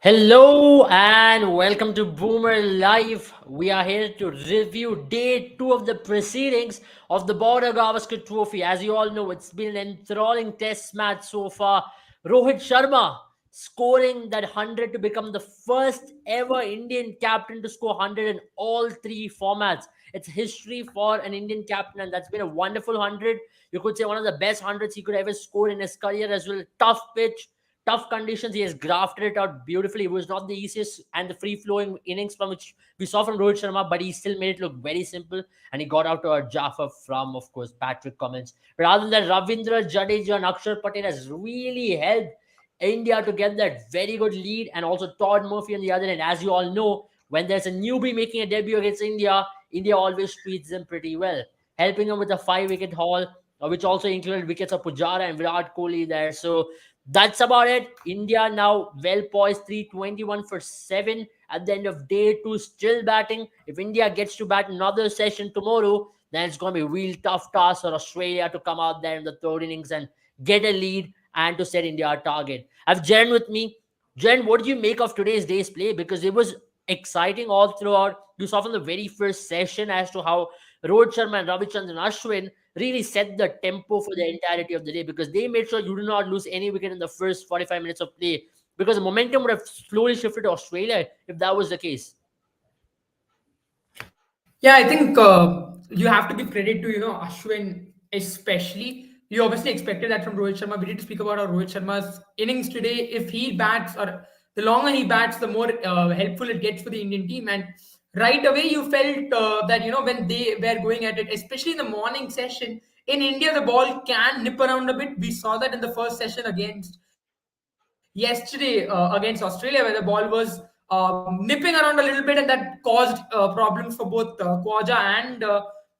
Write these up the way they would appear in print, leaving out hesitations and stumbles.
Hello and welcome to Boomer Live. We are here to review day two of the proceedings of the Border Gavaskar Trophy. As you all know, it's been an enthralling test match so far. Rohit Sharma scoring that 100 to become the first ever Indian captain to score 100 in all three formats. It's history for an Indian captain, and that's been a wonderful 100. You could say one of the best hundreds he could ever score in his career as well. Tough pitch, tough conditions. He has grafted it out beautifully. It was not the easiest and the free flowing innings from which we saw from Rohit Sharma, but he still made it look very simple. And he got out to a Jaffa from, of course, Patrick Cummins. Rather than Ravindra Jadeja and Akshar Patel has really helped India to get that very good lead, and also Todd Murphy on the other end. As you all know, when there's a newbie making a debut against India, India always treats them pretty well, helping them with a 5 wicket haul, which also included wickets of Pujara and Virat Kohli there. So that's about it. India now well poised, 321 for 7 at the end of day two, still batting. If India gets to bat another session tomorrow, then it's going to be a real tough task for Australia to come out there in the third innings and get a lead and to set India a target. I have Jen with me. Jen, what did you make of today's day's play? Because it was exciting all throughout. You saw from the very first session as to how Rohit Sharma and Ravichandran Ashwin really set the tempo for the entirety of the day, because they made sure you do not lose any wicket in the first 45 minutes of play, because the momentum would have slowly shifted to Australia if that was the case. Yeah, I think you have to give credit to Ashwin especially. You obviously expected that from Rohit Sharma. We did speak about how Rohit Sharma's innings today. If he bats, or the longer he bats, the more helpful it gets for the Indian team. And right away, you felt that when they were going at it, especially in the morning session in India, the ball can nip around a bit. We saw that in the first session against yesterday against Australia, where the ball was nipping around a little bit, and that caused problems for both Khawaja and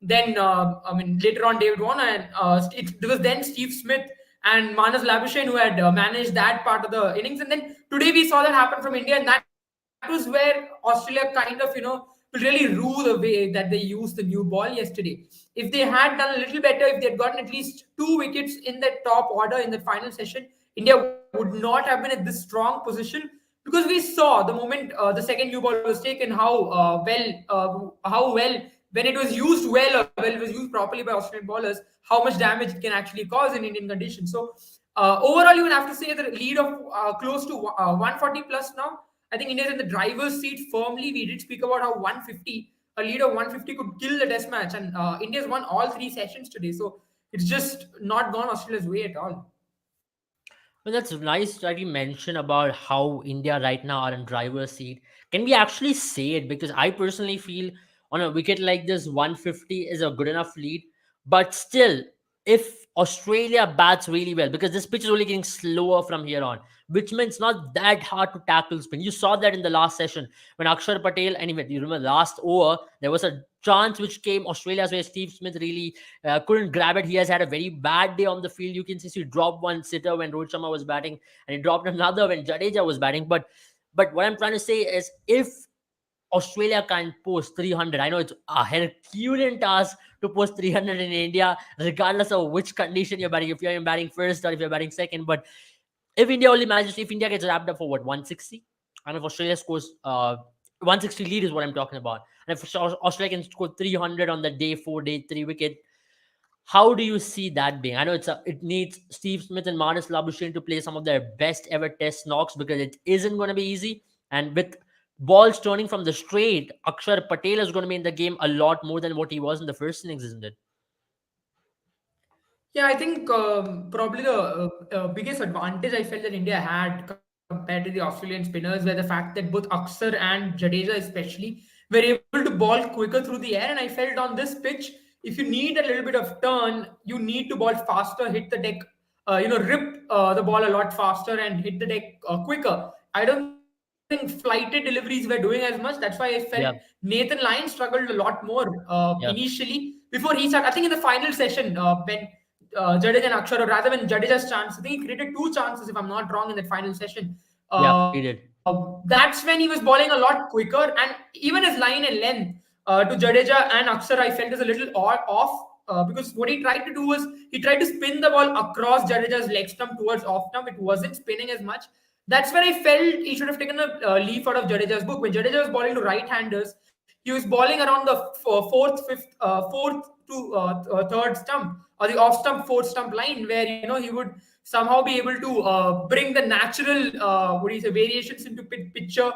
then later on David Warner, and it was then Steve Smith and Manas Labuschagne who had managed that part of the innings. And then today we saw that happen from India, and that was where Australia kind of will really rue the way that they used the new ball yesterday. If they had done a little better, if they had gotten at least 2 wickets in the top order in the final session, India would not have been at this strong position, because we saw the moment the second new ball was taken how well, when it was used well, or well, it was used properly by Australian bowlers, how much damage it can actually cause in Indian conditions. So overall, you would have to say the lead of close to 140 plus now. I think India's in the driver's seat firmly. We did speak about how 150, a lead of 150 could kill the test match, and India's won all three sessions today. So it's just not gone Australia's way at all. Well, that's nice that you mentioned about how India right now are in driver's seat. Can we actually say it? Because I personally feel on a wicket like this, 150 is a good enough lead. But still, if Australia bats really well, because this pitch is only getting slower from here on, which means not that hard to tackle spin. You saw that in the last session when Akshar Patel, anyway, you remember last over, there was a chance which came Australia's way. Steve Smith really couldn't grab it. He has had a very bad day on the field. You can see he dropped one sitter when Rohit Sharma was batting, and he dropped another when Jadeja was batting. But what I'm trying to say is, if Australia can post 300, I know it's a Herculean task to post 300 in India, regardless of which condition you're batting, if you're batting first or if you're batting second. But if India gets wrapped up for what, 160, and if Australia scores 160 lead is what I'm talking about, and if Australia can score 300 on the day four, day three wicket, how do you see that being? I know it needs Steve Smith and Manas Labuschagne to play some of their best ever test knocks, because it isn't going to be easy. And with balls turning from the straight, Akshar Patel is going to be in the game a lot more than what he was in the first innings, isn't it? Yeah, I think probably the biggest advantage I felt that India had compared to the Australian spinners were the fact that both Akshar and Jadeja, especially, were able to ball quicker through the air. And I felt on this pitch, if you need a little bit of turn, you need to ball faster, hit the deck, rip the ball a lot faster and hit the deck quicker. I don't think flighted deliveries were doing as much. That's why I felt Yeah, Nathan Lyon struggled a lot more yeah. initially before he started. I think in the final session, when Jadeja and Akshar, or rather when Jadeja's chance, I think he created two chances, if I'm not wrong, in that final session. Yeah, he did. That's when he was bowling a lot quicker, and even his line and length to Jadeja and Akshar, I felt is a little off. Because what he tried to do was he tried to spin the ball across Jadeja's leg stump towards off stump. It wasn't spinning as much. That's where I felt he should have taken a leaf out of Jadeja's book. When Jadeja was bowling to right-handers, he was bowling around the fourth to third stump, or the off stump, fourth stump line, where he would somehow be able to bring the natural, what do you say, variations into picture,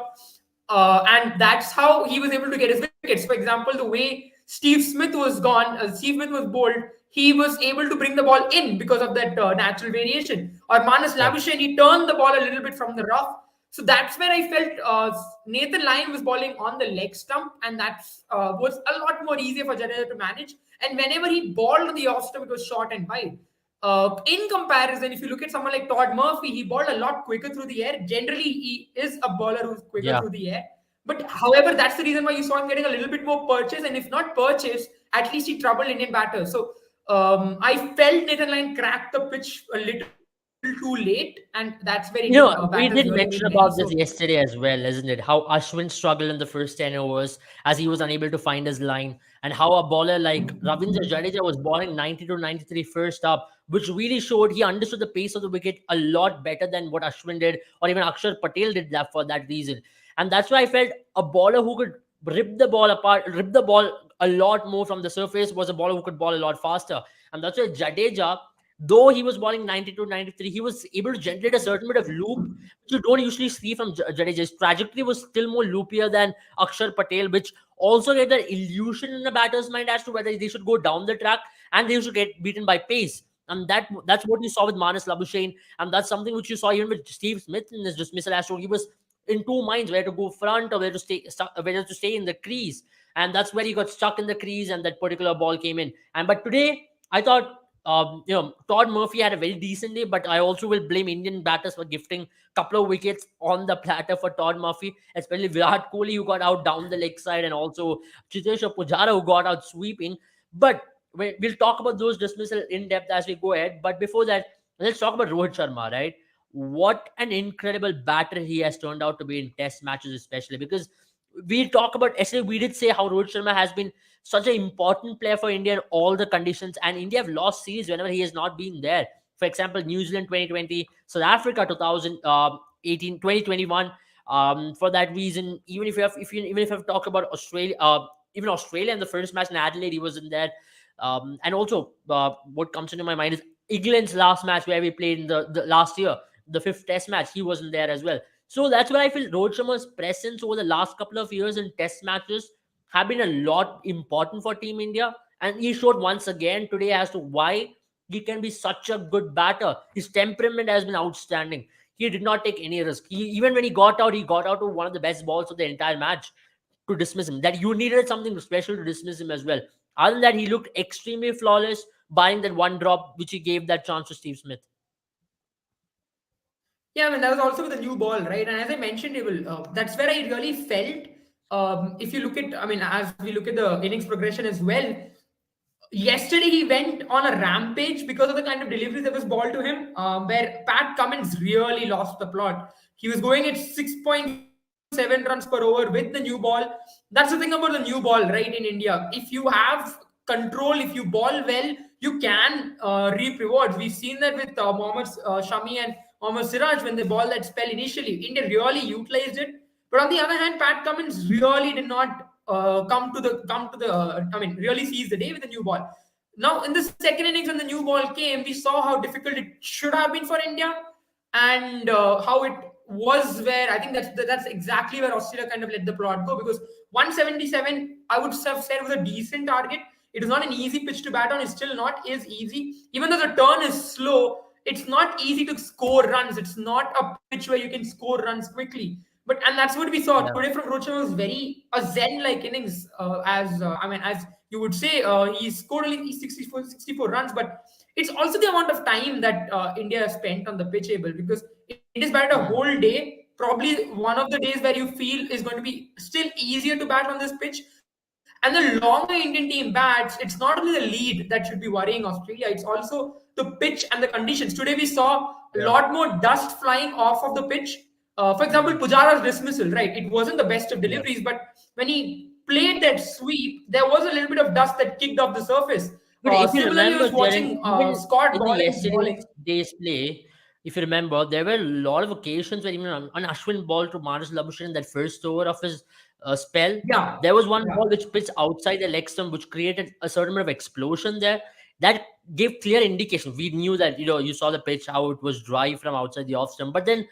and that's how he was able to get his wickets. For example, the way Steve Smith was gone, Steve Smith was bowled, he was able to bring the ball in because of that natural variation. Or Manas Right. Labuschagne, he turned the ball a little bit from the rough. So that's where I felt Nathan Lyon was bowling on the leg stump, and that was a lot more easier for Jadeja to manage. And whenever he bowled on the off stump, it was short and wide. In comparison, if you look at someone like Todd Murphy, he bowled a lot quicker through the air. Generally, he is a bowler who's quicker Yeah. through the air. But however, that's the reason why you saw him getting a little bit more purchase, and if not purchase, at least he troubled Indian batters. So I felt Nathan Lyon cracked the pitch a little too late, and that's where Indian batters We really did made mention many. about So this yesterday as well, isn't it? How Ashwin struggled in the first 10 overs as he was unable to find his line, and how a bowler like Ravindra Jadeja was bowling 90 to 93 first up, which really showed he understood the pace of the wicket a lot better than what Ashwin did, or even Akshar Patel did that for that reason. And that's why I felt a bowler who could rip the ball apart, rip the ball a lot more from the surface was a bowler who could bowl a lot faster. And that's why Jadeja, though he was bowling 92, 93, he was able to generate a certain bit of loop, which you don't usually see from Jadeja. His trajectory was still more loopier than Akshar Patel, which also gave the illusion in the batter's mind as to whether they should go down the track and they should get beaten by pace. And that's what you saw with Manas Labuschagne, and that's something which you saw even with Steve Smith in his dismissal as to he was in two minds where to go front or whether to stay in the crease, and that's where he got stuck in the crease, and that particular ball came in. And but today, I thought Todd Murphy had a very decent day, but I also will blame Indian batters for gifting a couple of wickets on the platter for Todd Murphy, especially Virat Kohli, who got out down the leg side, and also Chiteshwar Pujara, who got out sweeping. But we'll talk about those dismissal in depth as we go ahead. But before that, let's talk about Rohit Sharma, right? What an incredible batter he has turned out to be in test matches, especially because we talk about yesterday, we did say how Rohit Sharma has been such an important player for India in all the conditions, and India have lost series whenever he has not been there. For example, New Zealand 2020, South Africa 2018, 2021. For that reason, even if you have, even if I've talked about Australia, even Australia in the first match in Adelaide, he wasn't there. And also, what comes into my mind is England's last match where we played in the last year, the fifth Test match. He wasn't there as well. So that's why I feel Rohit Sharma's presence over the last couple of years in Test matches have been a lot important for Team India, and he showed once again today as to why he can be such a good batter. His temperament has been outstanding. He did not take any risk. Even when he got out to one of the best balls of the entire match to dismiss him. That you needed something special to dismiss him as well. Other than that, he looked extremely flawless, barring that one drop which he gave that chance to Steve Smith. yeah, I mean that was also with the new ball, right? And as I mentioned, that's where I really felt. If you look at, I mean, as we look at the innings progression as well, yesterday he went on a rampage because of the kind of deliveries that was balled to him, where Pat Cummins really lost the plot. He was going at 6.7 runs per over with the new ball. That's the thing about the new ball, right? In India, if you have control, if you ball well, you can reap rewards. We've seen that with Mohammad Shami and Mohammad Siraj when they ball that spell initially. India really utilized it. But on the other hand, Pat Cummins really did not I mean, really seized the day with the new ball. Now, in the second innings, when the new ball came, we saw how difficult it should have been for India, and how it was. Where I think that's exactly where Australia kind of let the plot go, because 177, I would have said, was a decent target. It is not an easy pitch to bat on. It's still not as easy, even though the turn is slow. It's not easy to score runs. It's not a pitch where you can score runs quickly. But and that's what we saw Yeah. today from Rohit Sharma. Was very a zen-like innings, as you would say. He scored only 64 runs, but it's also the amount of time that India spent on the pitch able, because it is batted a whole Hmm. day. Probably one of the days where you feel is going to be still easier to bat on this pitch. And the longer Indian team bats, it's not only the lead that should be worrying Australia, it's also the pitch and the conditions. Today we saw a Yeah. lot more dust flying off of the pitch. For example, Hmm. Pujara's dismissal, right? It wasn't the best of Yeah. deliveries, but when he played that sweep, there was a little bit of dust that kicked off the surface. But if you Similarly, I remember, was Jaren, watching even Scott in the bowling. yesterday's day's play, if you remember, there were a lot of occasions where even an Ashwin ball to Manas Labuschagne in that first over of his spell, Yeah, there was one yeah. ball which pitched outside the leg stump, which created a certain amount of explosion there. That gave clear indication. We knew that, you saw the pitch, how it was dry from outside the off stump. But then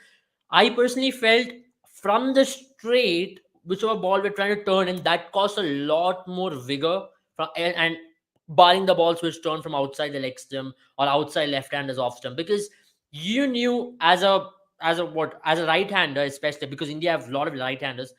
I personally felt from the straight, whichever ball we're trying to turn in, that caused a lot more vigor and barring the balls which turn from outside the leg stump or outside left hand as off stump, because you knew as a right hander, especially because India have a lot of right handers,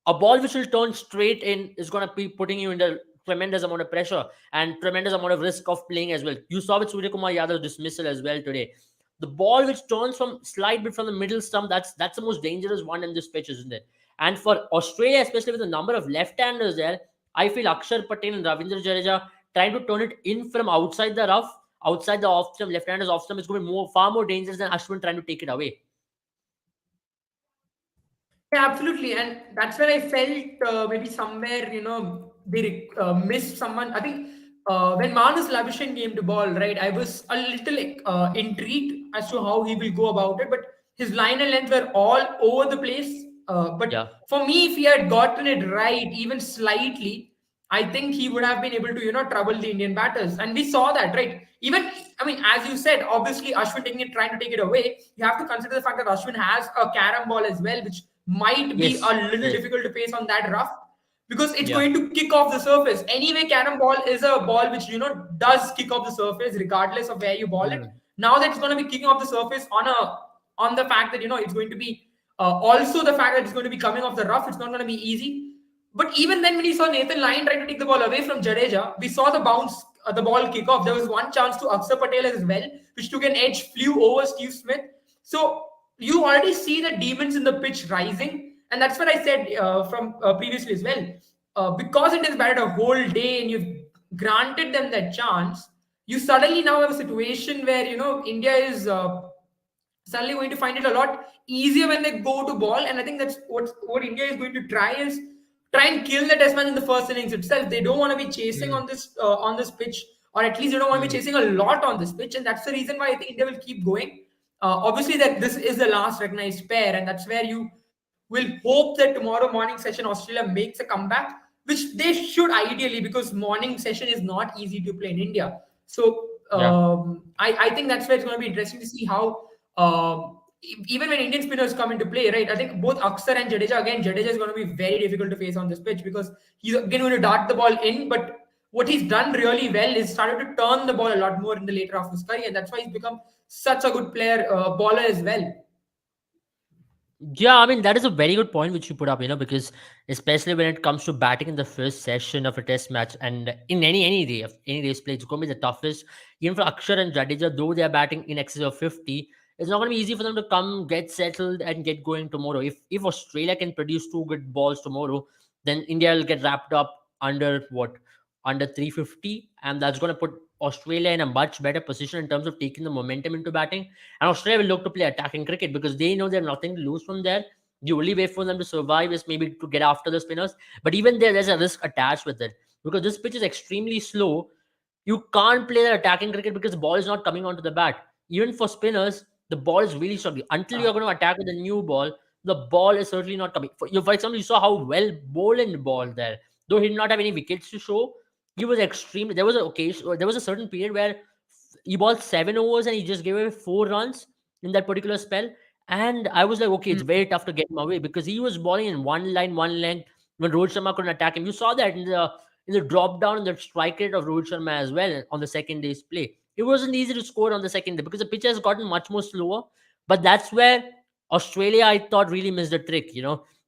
a ball which will turn straight in is going to be putting you under tremendous amount of pressure and tremendous amount of risk of playing as well. You saw with Surya Kumar Yadav's dismissal as well today. The ball which turns from slight bit from the middle stump, that's the most dangerous one in this pitch, isn't it? And for Australia, especially with the number of left-handers there, I feel Akshar Patel and Ravindra Jadeja trying to turn it in from outside the rough, outside the off stump, left-handers off stump is going to be far more dangerous than Ashwin trying to take it away. Yeah, absolutely. And that's where I felt maybe somewhere, they missed someone. I think when Manus Labuschagne came to ball, right, I was a little like, intrigued as to how he will go about it. But his line and length were all over the place. But Yeah. for me, if he had gotten it right, even slightly, I think he would have been able to, trouble the Indian batters. And we saw that, right? Even, I mean, as you said, obviously Ashwin trying to take it away. You have to consider the fact that Ashwin has a carom ball as well, which might be a Yes. little Yes. difficult to face on that rough because it's Yeah. going to kick off the surface. Anyway, cannonball is a ball which does kick off the surface regardless of where you ball it. Mm. Now that it's going to be kicking off the surface on the fact that it's going to be also the fact that it's going to be coming off the rough. It's not going to be easy. But even then, when we saw Nathan Lyon trying to take the ball away from Jadeja, we saw the bounce, the ball kick off. There was one chance to Akshar Patel as well, which took an edge, flew over Steve Smith. So you already see the demons in the pitch rising, and that's what I said from previously as well. Because it is batted a whole day, and you've granted them that chance, you suddenly now have a situation where India is suddenly going to find it a lot easier when they go to ball. And I think that's what India is going to try and kill the test match in the first innings itself. They don't want to be chasing Mm. on this pitch, or at least they don't want to be Mm. chasing a lot on this pitch, and that's the reason why I think India will keep going. Obviously, that this is the last recognized pair, and that's where you will hope that tomorrow morning session Australia makes a comeback, which they should ideally, because morning session is not easy to play in India. So Yeah. I think that's where it's going to be interesting to see how even when Indian spinners come into play, right? I think both Akshar and Jadeja, again, Jadeja is going to be very difficult to face on this pitch because he's again going to dart the ball in. But what he's done really well is started to turn the ball a lot more in the later half of his career. And that's why he's become such a good player, bowler as well. Yeah, I mean that is a very good point which you put up, because especially when it comes to batting in the first session of a test match and in any day of any day's play, it's going to be the toughest. Even for Akshar and Jadeja, though they are batting in excess of 50, it's not going to be easy for them to come, get settled, and get going tomorrow. If Australia can produce two good balls tomorrow, then India will get wrapped up under what? Under 350, and that's going to put Australia in a much better position in terms of taking the momentum into batting. And Australia will look to play attacking cricket because they know they have nothing to lose from there. The only way for them to survive is maybe to get after the spinners. But even there's a risk attached with it because this pitch is extremely slow. You can't play the attacking cricket because the ball is not coming onto the bat. Even for spinners, the ball is really struggling. Until you're going to attack with a new ball, the ball is certainly not coming. For example, you saw how well Boland balled there. Though he did not have any wickets to show, he was extremely. There was a occasion. There was a certain period where he balled 7 overs and he just gave away 4 runs in that particular spell. And I was like, okay, it's very tough to get him away because he was balling in one line, one length when Rohit Sharma couldn't attack him. You saw that in the drop down and the strike rate of Rohit Sharma as well on the second day's play. It wasn't easy to score on the second day because the pitch has gotten much more slower. But that's where Australia, I thought, really missed the trick.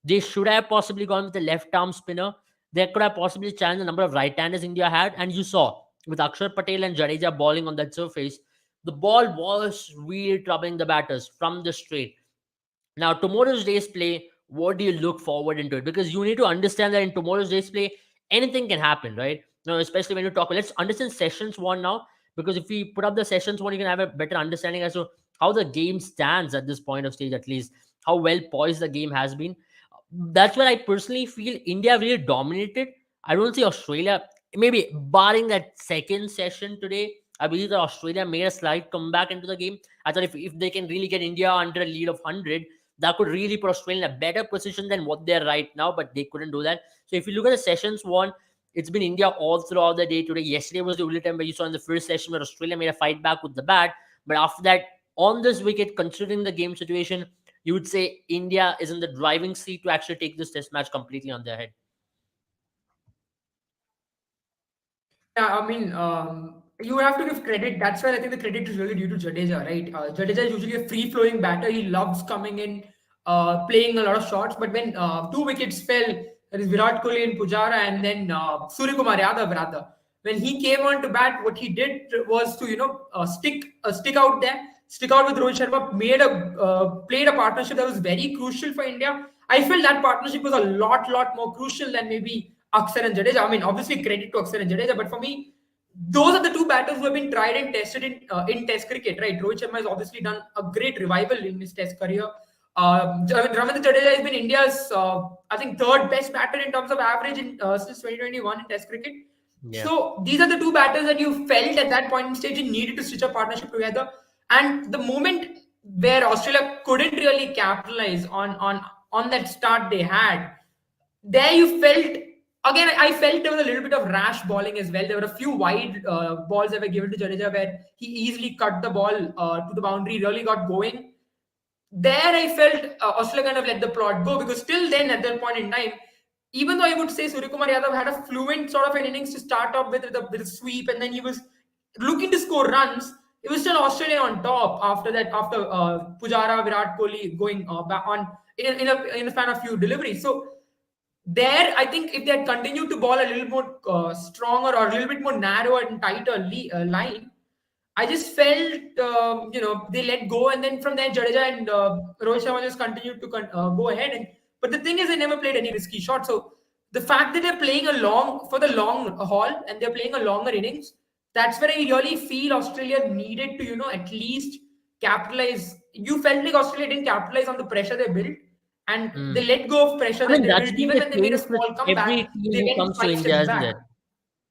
They should have possibly gone with the left arm spinner. They could have possibly challenged the number of right-handers India had, and you saw with Akshar Patel and Jadeja bowling on that surface, the ball was really troubling the batters from the straight. Now, tomorrow's day's play, what do you look forward into it? Because you need to understand that in tomorrow's day's play, anything can happen, right? Now, especially when you talk, let's understand sessions one now, because if we put up the sessions one, you can have a better understanding as to how the game stands at this point of stage, at least how well poised the game has been. That's where I personally feel India really dominated. I don't see Australia, maybe barring that second session today, I believe that Australia made a slight comeback into the game. I thought if they can really get India under a lead of 100, that could really put Australia in a better position than what they're right now, but they couldn't do that. So if you look at the sessions won, it's been India all throughout the day today. Yesterday was the only time where you saw in the first session where Australia made a fight back with the bat. But after that, on this wicket, considering the game situation, you would say India is in the driving seat to actually take this test match completely on their head. Yeah, I mean, you have to give credit. That's why I think the credit is really due to Jadeja, right? Jadeja is usually a free-flowing batter. He loves coming in, playing a lot of shots. But when two wickets fell, there is Virat Kohli and Pujara, and then Surya Kumar Yadav rather. When he came on to bat, what he did was to stick out there, stick out with Rohit Sharma, played a partnership that was very crucial for India. I felt that partnership was a lot more crucial than maybe Akshar and Jadeja. I mean, obviously credit to Akshar and Jadeja, but for me, those are the two batters who have been tried and tested in Test cricket. Right, Rohit Sharma has obviously done a great revival in his Test career. Ravindra Jadeja has been India's, I think, third best batter in terms of average since 2021 in Test cricket. Yeah. So these are the two batters that you felt at that point in stage you needed to stitch a partnership together. And the moment where Australia couldn't really capitalize on that start they had, there you felt again. I felt there was a little bit of rash bowling as well. There were a few wide balls that were given to Jadeja where he easily cut the ball to the boundary, really got going. There I felt Australia kind of let the plot go because till then, at that point in time, even though I would say Surya Kumar Yadav had a fluent sort of an innings to start off with a sweep, and then he was looking to score runs. It was still Australia on top after that, after Pujara, Virat Kohli going back on in a span of few deliveries. So there, I think if they had continued to ball a little more stronger or a little bit more narrow and tighter line, I just felt, they let go, and then from there, Jadeja and Rohit Sharma just continued to go ahead. But the thing is, they never played any risky shots. So the fact that they're playing for the long haul and they're playing a longer innings, that's where I really feel Australia needed to, at least capitalize. You felt like Australia didn't capitalize on the pressure they built, and they let go of pressure I mean, that they that's built. been Even the when they made a case with small comeback, every team they who went comes to 5 India, steps isn't back. it?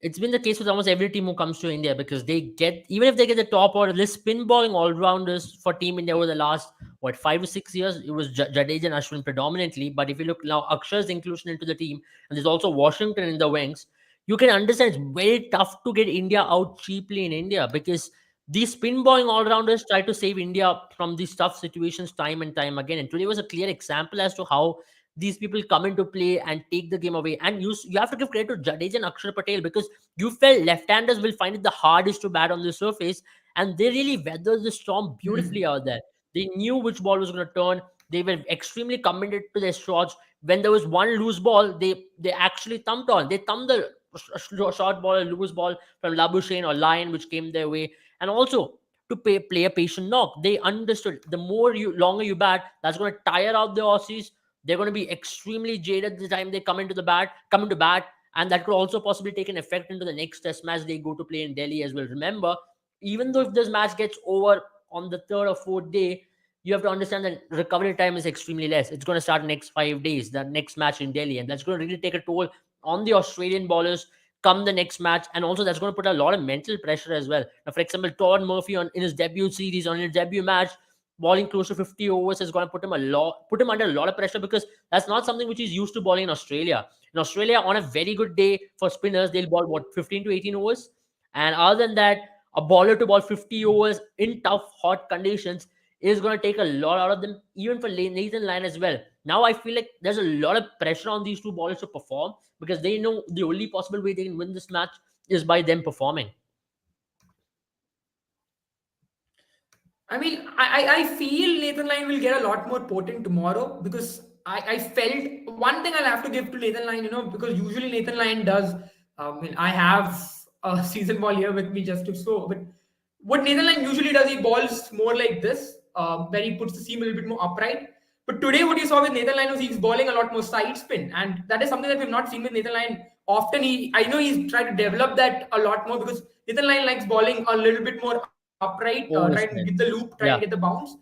It's been the case with almost every team who comes to India because they get, even if they get the top order, this spin bowling all rounders for Team India over the last, 5 or 6 years, it was Jadeja and Ashwin predominantly. But if you look now, Akshar's inclusion into the team, and there's also Washington in the wings, you can understand it's very tough to get India out cheaply in India because these spin bowling all rounders try to save India from these tough situations time and time again. And today was a clear example as to how these people come into play and take the game away. And you have to give credit to Jadeja and Akshar Patel because you felt left-handers will find it the hardest to bat on the surface, and they really weathered the storm beautifully out there. They knew which ball was going to turn. They were extremely committed to their shots. When there was one loose ball, they actually thumped on. They thumped the short ball, a loose ball from Labuschagne or Lyon, which came their way, and also to play a patient knock. They understood the longer you bat, that's going to tire out the Aussies. They're going to be extremely jaded the time they come into bat, and that could also possibly take an effect into the next test match they go to play in Delhi as well. Remember, even though if this match gets over on the third or fourth day, you have to understand that recovery time is extremely less. It's going to start next 5 days, the next match in Delhi, and that's going to really take a toll on the Australian bowlers come the next match, and also that's going to put a lot of mental pressure as well. Now, for example, Todd Murphy in his debut series, on his debut match, bowling close to 50 overs is going to put him under a lot of pressure because that's not something which he's used to bowling in Australia. In Australia, on a very good day for spinners, they'll bowl 15 to 18 overs, and other than that, a bowler to bowl 50 overs in tough, hot conditions is going to take a lot out of them, even for Nathan Lyon as well. Now I feel like there's a lot of pressure on these two bowlers to perform because they know the only possible way they can win this match is by them performing. I mean, I feel Nathan Lyon will get a lot more potent tomorrow because I felt one thing I'll have to give to Nathan Lyon, because usually Nathan Lyon does. I have a season ball here with me just to show, but what Nathan Lyon usually does, he balls more like this, where he puts the seam a little bit more upright. But today, what you saw with Nathan Lyon was he's bowling a lot more side spin, and that is something that we've not seen with Nathan Lyon often. I know he's trying to develop that a lot more because Nathan Lyon likes bowling a little bit more upright, trying to get the loop, trying to get the bounce.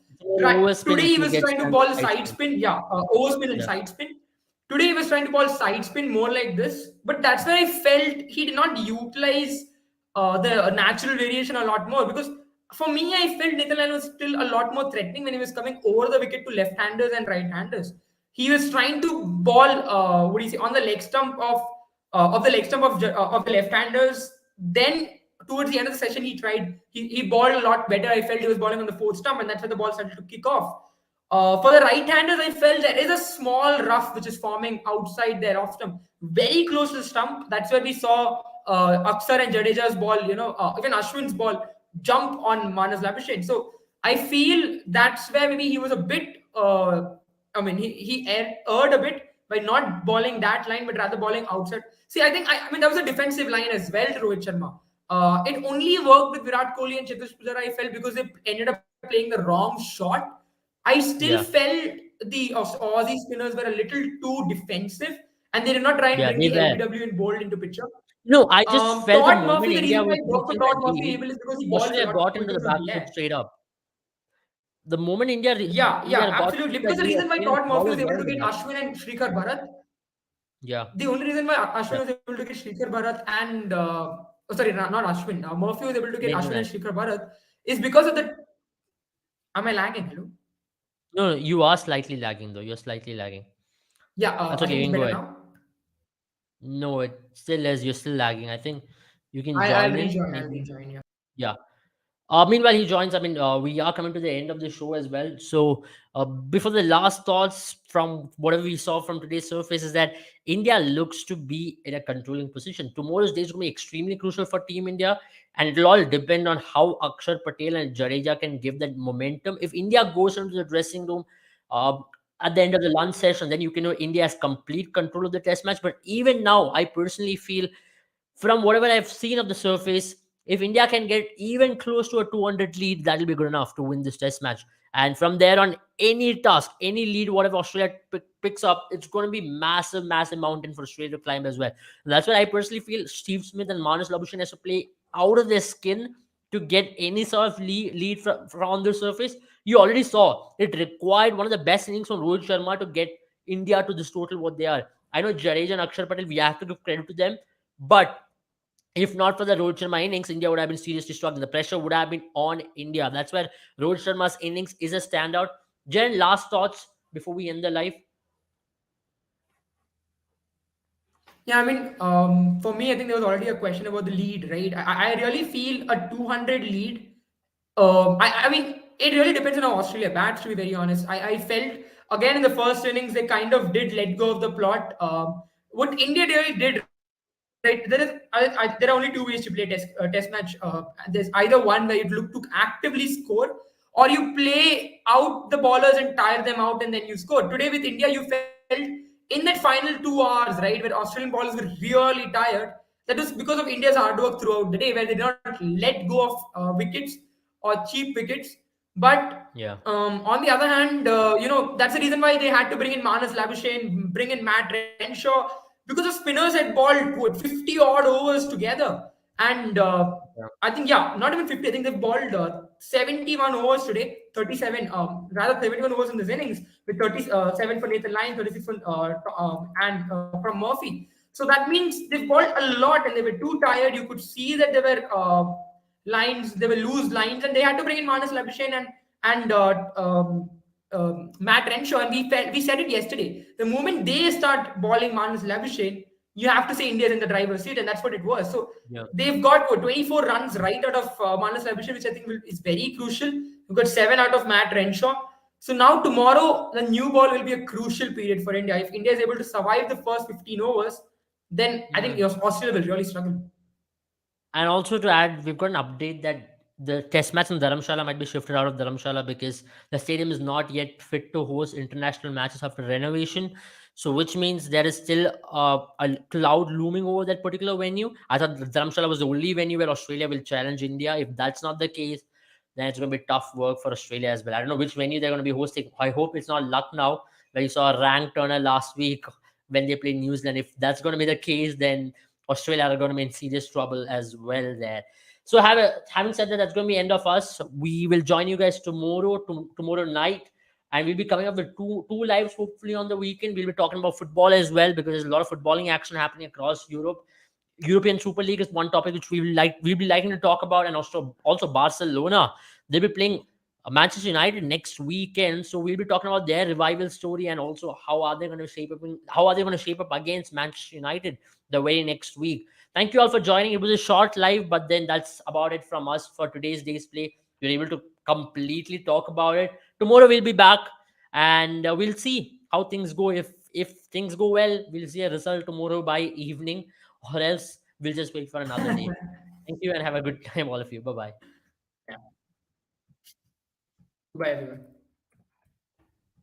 Today he was trying to ball side spin, overspin and side spin. Today he was trying to ball side spin more like this, but that's where I felt he did not utilize the natural variation a lot more. Because for me, I felt Nathan Lyon was still a lot more threatening when he was coming over the wicket to left-handers and right-handers. He was trying to ball, what do you say, on the leg stump of the leg stump of the left-handers. Then towards the end of the session, he balled a lot better. I felt he was balling on the fourth stump, and that's where the ball started to kick off. For the right-handers, I felt there is a small rough which is forming outside their off stump, very close to the stump. That's where we saw Akshar and Jadeja's ball, even Ashwin's ball jump on Manas Labuschagne. So I feel that's where maybe he was a bit. He erred a bit by not bowling that line, but rather bowling outside. See, I mean that was a defensive line as well to Rohit Sharma. It only worked with Virat Kohli and Chetish Pujara, I felt, because they ended up playing the wrong shot. I still Yeah, felt the Aussie spinners were a little too defensive, and they did not try and yeah, bring they the were. LBW in bold into picture. No, I just felt the Todd moment Murphy, the India reason why was I worked for reaching Todd that Murphy lead, able is because he balls a Australia lot got into quicker the from back foot left. straight up. The moment Yeah, yeah, India got absolutely. into that Because the lead, reason why Australians Todd Murphy was followed able well to with get that. Ashwin and Shrikar Bharat, Yeah, the only reason why Ashwin yeah, was able to get Shrikar Bharat and sorry, not Ashwin, Murphy was able to get Nathan Ashwin and Lyon. Shrikar Bharat is because of the. Am I lagging? Hello. No, no, you are slightly lagging though. You're slightly lagging. Yeah, That's I okay. think You it's can go better ahead. now. No, it still is. You're still lagging. I think you can I'll join in. rejoin. I'll Maybe. rejoin. Yeah. Yeah. Meanwhile, he joins. I mean, we are coming to the end of the show as well. So, before the last thoughts from whatever we saw from today's surface is that India looks to be in a controlling position. Tomorrow's day is going to be extremely crucial for Team India, and it'll all depend on how Akshar Patel and Jadeja can give that momentum. If India goes into the dressing room uh, at the end of the lunch session, then you can know India has complete control of the Test match. But even now, I personally feel from whatever I've seen of the surface, if India can get even close to a 200 lead, that'll be good enough to win this test match. And from there on, any task, any lead, whatever Australia picks up, it's going to be massive, massive mountain for Australia to climb as well. And that's why I personally feel Steve Smith and Manas Labuschagne has to play out of their skin to get any sort of lead from on the surface. You already saw it required one of the best innings from Rohit Sharma to get India to this total what they are. I know Jadeja and Akshar Patel, we have to give credit to them, but if not for the Rohit Sharma innings, India would have been seriously struggling. The pressure would have been on India. That's where Rohit Sharma's innings is a standout. Jen, last thoughts before we end the live? Yeah, I mean, for me, I think there was already a question about the lead, right? I really feel a 200 lead. I mean, it really depends on how Australia bats, to be very honest. I felt, again, in the first innings, they kind of did let go of the plot. What India really did, right? There are only two ways to play test match. There's either one where you look to actively score, or you play out the bowlers and tire them out and then you score. Today with India, you felt in that final 2 hours, right, where Australian bowlers were really tired. That was because of India's hard work throughout the day, where they did not let go of wickets or cheap wickets. But Yeah. on the other hand, that's the reason why they had to bring in Manas Labuschagne, bring in Matt Renshaw, because the spinners had bowled what, 50 odd overs together. And Yeah. I think, yeah, not even 50. I think they've bowled 71 overs today, 37, rather 71 overs in this innings, with 37 for Nathan Lyon, 36 for, and from Murphy. So that means they've bowled a lot and they were too tired. You could see that there were lines, they were loose lines, and they had to bring in Manas Labuschagne and Matt Renshaw. And we said it yesterday. The moment they start bowling Manas Labuschagne, you have to say India's in the driver's seat, and that's what it was. So Yeah. they've got what, 24 runs right out of Manas Labuschagne, which I think is very crucial. You've got 7 out of Matt Renshaw. So now tomorrow, the new ball will be a crucial period for India. If India is able to survive the first 15 overs, then I think Mhm. Australia will really struggle. And also to add, we've got an update that the test match in Dharamshala might be shifted out of Dharamshala because the stadium is not yet fit to host international matches after renovation. So, which means there is still a cloud looming over that particular venue. I thought Dharamshala was the only venue where Australia will challenge India. If that's not the case, then it's going to be tough work for Australia as well. I don't know which venue they're going to be hosting. I hope it's not Lucknow, where you saw a rank turner last week when they played New Zealand. If that's going to be the case, then Australia are going to be in serious trouble as well there. So having said that, that's going to be end of us. We will join you guys tomorrow night, and we'll be coming up with two lives hopefully on the weekend. We'll be talking about football as well because there's a lot of footballing action happening across Europe. European Super League is one topic which we'll be liking to talk about, and also Barcelona. They'll be playing Manchester United next weekend, so we'll be talking about their revival story and also how are they going to shape up how are they going to shape up against Manchester United the very next week. Thank you all for joining. It was a short live, but then that's about it from us for today's day's play. We are able to completely talk about it. Tomorrow we'll be back, and we'll see how things go. If things go well, we'll see a result tomorrow by evening, or else we'll just wait for another day. Thank you and have a good time, all of you. Bye bye. Yeah. Bye, everyone.